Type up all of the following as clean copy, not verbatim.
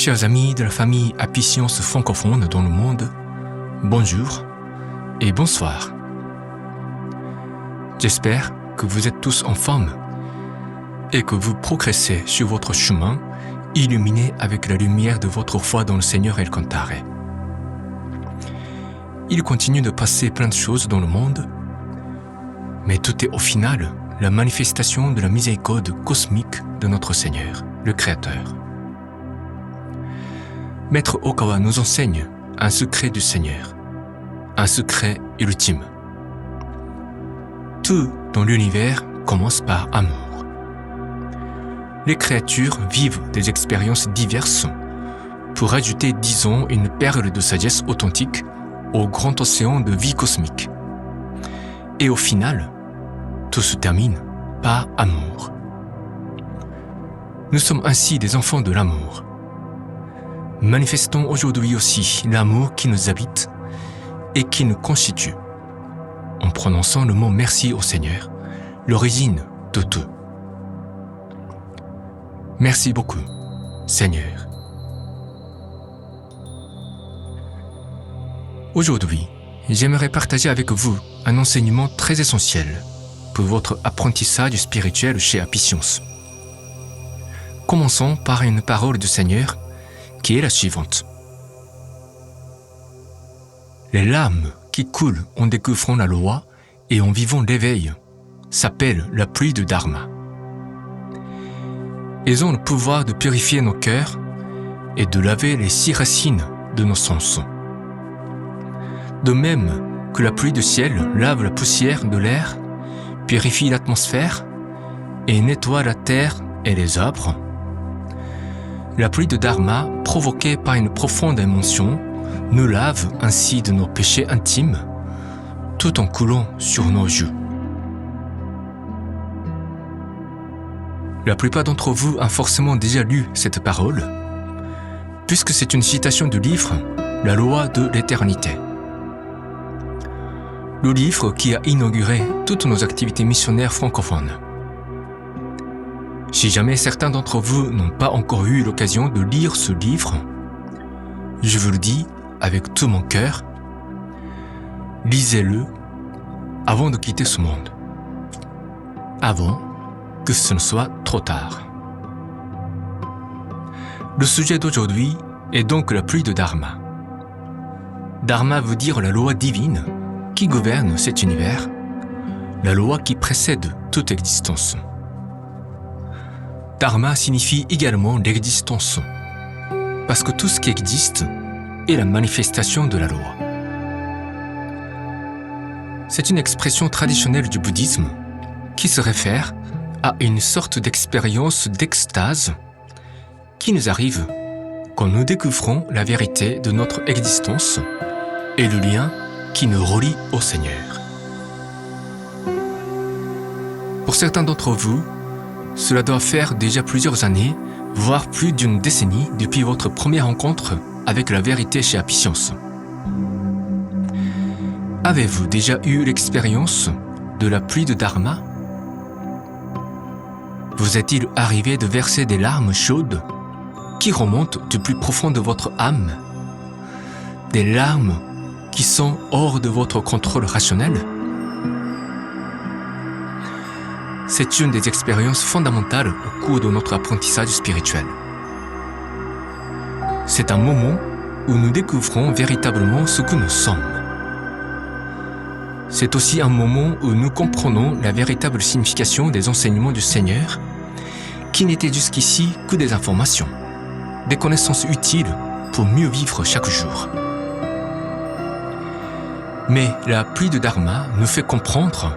Chers amis de la famille Apicience francophone dans le monde, bonjour et bonsoir. J'espère que vous êtes tous en forme et que vous progressez sur votre chemin illuminé avec la lumière de votre foi dans le Seigneur El Cantare. Il continue de passer plein de choses dans le monde, mais tout est au final la manifestation de la miséricorde cosmique de notre Seigneur, le Créateur. Maître Okawa nous enseigne un secret du Seigneur, un secret ultime. Tout dans l'univers commence par amour. Les créatures vivent des expériences diverses pour ajouter, disons, une perle de sagesse authentique au grand océan de vie cosmique. Et au final, tout se termine par amour. Nous sommes ainsi des enfants de l'amour. Manifestons aujourd'hui aussi l'amour qui nous habite et qui nous constitue, en prononçant le mot merci au Seigneur, l'origine de tout. Merci beaucoup, Seigneur. Aujourd'hui, j'aimerais partager avec vous un enseignement très essentiel pour votre apprentissage spirituel chez Apicience. Commençons par une parole du Seigneur qui est la suivante. Les larmes qui coulent en découvrant la loi et en vivant l'éveil s'appellent la pluie de Dharma. Elles ont le pouvoir de purifier nos cœurs et de laver les 6 racines de nos sens. De même que la pluie du ciel lave la poussière de l'air, purifie l'atmosphère et nettoie la terre et les arbres, la pluie de Dharma, provoquée par une profonde émotion, nous lave ainsi de nos péchés intimes, tout en coulant sur nos joues. La plupart d'entre vous ont forcément déjà lu cette parole, puisque c'est une citation du livre « La loi de l'éternité ». Le livre qui a inauguré toutes nos activités missionnaires francophones. Si jamais certains d'entre vous n'ont pas encore eu l'occasion de lire ce livre, je vous le dis avec tout mon cœur, lisez-le avant de quitter ce monde, avant que ce ne soit trop tard. Le sujet d'aujourd'hui est donc la pluie de Dharma. Dharma veut dire la loi divine qui gouverne cet univers, la loi qui précède toute existence. Dharma signifie également l'existence, parce que tout ce qui existe est la manifestation de la loi. C'est une expression traditionnelle du bouddhisme qui se réfère à une sorte d'expérience d'extase qui nous arrive quand nous découvrons la vérité de notre existence et le lien qui nous relie au Seigneur. Pour certains d'entre vous, cela doit faire déjà plusieurs années, voire plus d'une décennie depuis votre première rencontre avec la vérité chez Apicience. Avez-vous déjà eu l'expérience de la pluie de Dharma? Vous est-il arrivé de verser des larmes chaudes qui remontent du plus profond de votre âme? Des larmes qui sont hors de votre contrôle rationnel? C'est une des expériences fondamentales au cours de notre apprentissage spirituel. C'est un moment où nous découvrons véritablement ce que nous sommes. C'est aussi un moment où nous comprenons la véritable signification des enseignements du Seigneur, qui n'étaient jusqu'ici que des informations, des connaissances utiles pour mieux vivre chaque jour. Mais la pluie de Dharma nous fait comprendre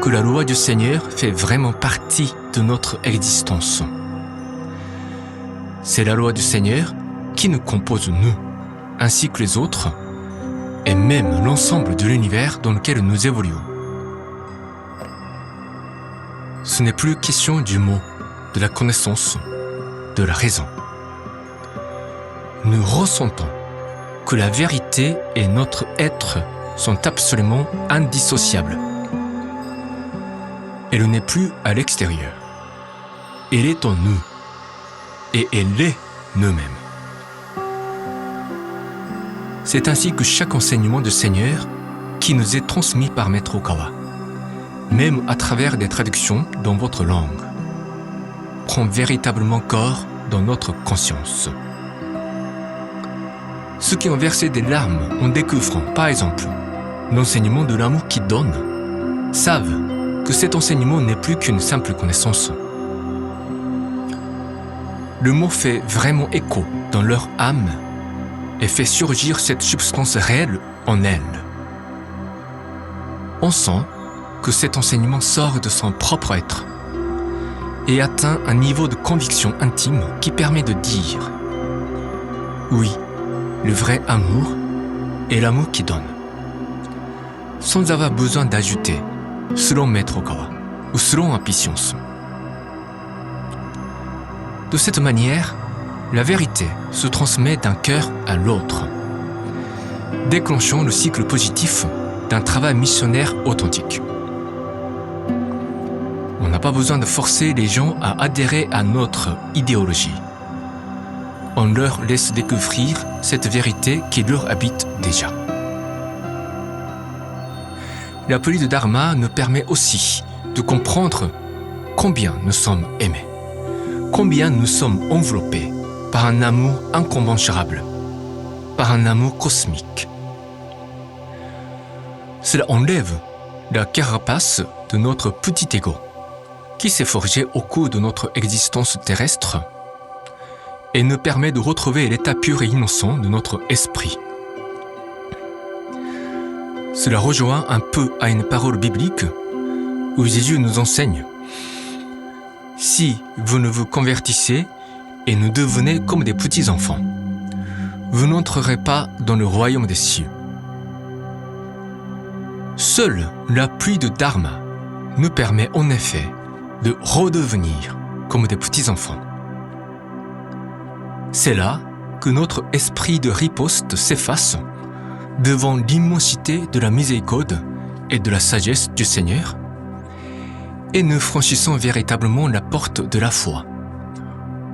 que la loi du Seigneur fait vraiment partie de notre existence. C'est la loi du Seigneur qui nous compose nous, ainsi que les autres, et même l'ensemble de l'univers dans lequel nous évoluons. Ce n'est plus question du mot, de la connaissance, de la raison. Nous ressentons que la vérité et notre être sont absolument indissociables. Elle n'est plus à l'extérieur. Elle est en nous. Et elle est nous-mêmes. C'est ainsi que chaque enseignement du Seigneur qui nous est transmis par Maître Okawa, même à travers des traductions dans votre langue, prend véritablement corps dans notre conscience. Ceux qui ont versé des larmes en découvrant, par exemple, l'enseignement de l'amour qui donne, savent que cet enseignement n'est plus qu'une simple connaissance. Le mot fait vraiment écho dans leur âme et fait surgir cette substance réelle en elle. On sent que cet enseignement sort de son propre être et atteint un niveau de conviction intime qui permet de dire « Oui, le vrai amour est l'amour qui donne », sans avoir besoin d'ajouter « selon Maître Okawa » ou « selon Apicience ». De cette manière, la vérité se transmet d'un cœur à l'autre, déclenchant le cycle positif d'un travail missionnaire authentique. On n'a pas besoin de forcer les gens à adhérer à notre idéologie. On leur laisse découvrir cette vérité qui leur habite déjà. L'appel de Dharma nous permet aussi de comprendre combien nous sommes aimés, combien nous sommes enveloppés par un amour incommensurable, par un amour cosmique. Cela enlève la carapace de notre petit ego, qui s'est forgé au cours de notre existence terrestre, et nous permet de retrouver l'état pur et innocent de notre esprit. Cela rejoint un peu à une parole biblique où Jésus nous enseigne « Si vous ne vous convertissez et ne devenez comme des petits enfants, vous n'entrerez pas dans le royaume des cieux. » Seule la pluie de Dharma nous permet en effet de redevenir comme des petits enfants. C'est là que notre esprit de riposte s'efface devant l'immensité de la miséricorde et de la sagesse du Seigneur, et nous franchissons véritablement la porte de la foi,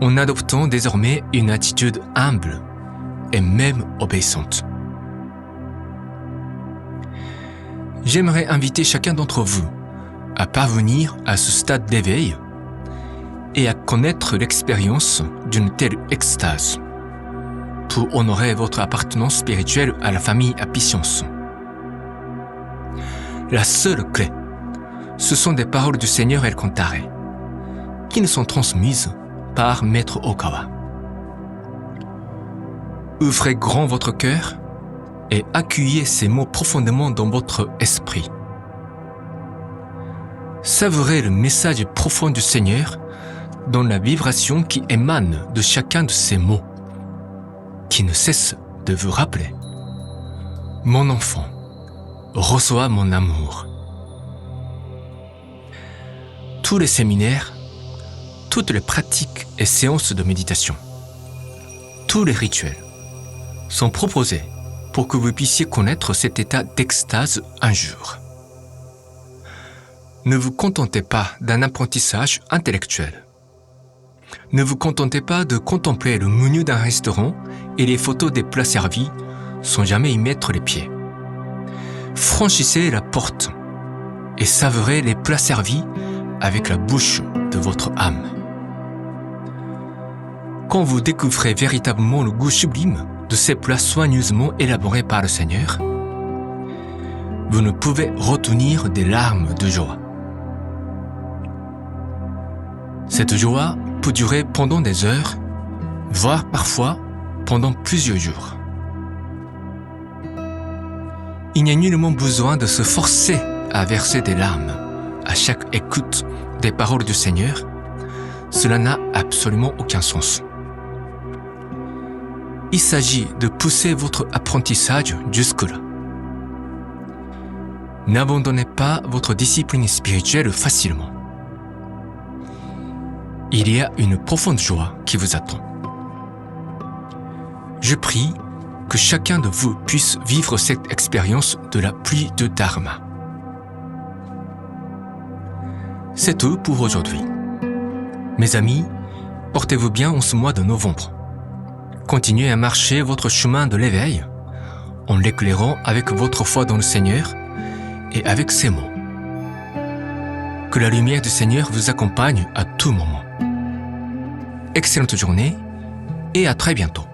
en adoptant désormais une attitude humble et même obéissante. J'aimerais inviter chacun d'entre vous à parvenir à ce stade d'éveil et à connaître l'expérience d'une telle extase pour honorer votre appartenance spirituelle à la famille Apicience. La seule clé, ce sont des paroles du Seigneur El Cantare, qui nous sont transmises par Maître Okawa. Ouvrez grand votre cœur et accueillez ces mots profondément dans votre esprit. Savourez le message profond du Seigneur dans la vibration qui émane de chacun de ces mots, qui ne cesse de vous rappeler « Mon enfant, reçois mon amour ». Tous les séminaires, toutes les pratiques et séances de méditation, tous les rituels sont proposés pour que vous puissiez connaître cet état d'extase un jour. Ne vous contentez pas d'un apprentissage intellectuel. Ne vous contentez pas de contempler le menu d'un restaurant et les photos des plats servis sans jamais y mettre les pieds. Franchissez la porte et savourez les plats servis avec la bouche de votre âme. Quand vous découvrez véritablement le goût sublime de ces plats soigneusement élaborés par le Seigneur, vous ne pouvez retenir des larmes de joie. Cette joie peut durer pendant des heures, voire parfois pendant plusieurs jours. Il n'y a nullement besoin de se forcer à verser des larmes à chaque écoute des paroles du Seigneur. Cela n'a absolument aucun sens. Il s'agit de pousser votre apprentissage jusque-là. N'abandonnez pas votre discipline spirituelle facilement. Il y a une profonde joie qui vous attend. Je prie que chacun de vous puisse vivre cette expérience de la pluie de Dharma. C'est tout pour aujourd'hui. Mes amis, portez-vous bien en ce mois de novembre. Continuez à marcher votre chemin de l'éveil en l'éclairant avec votre foi dans le Seigneur et avec ces mots. Que la lumière du Seigneur vous accompagne à tout moment. Excellente journée et à très bientôt.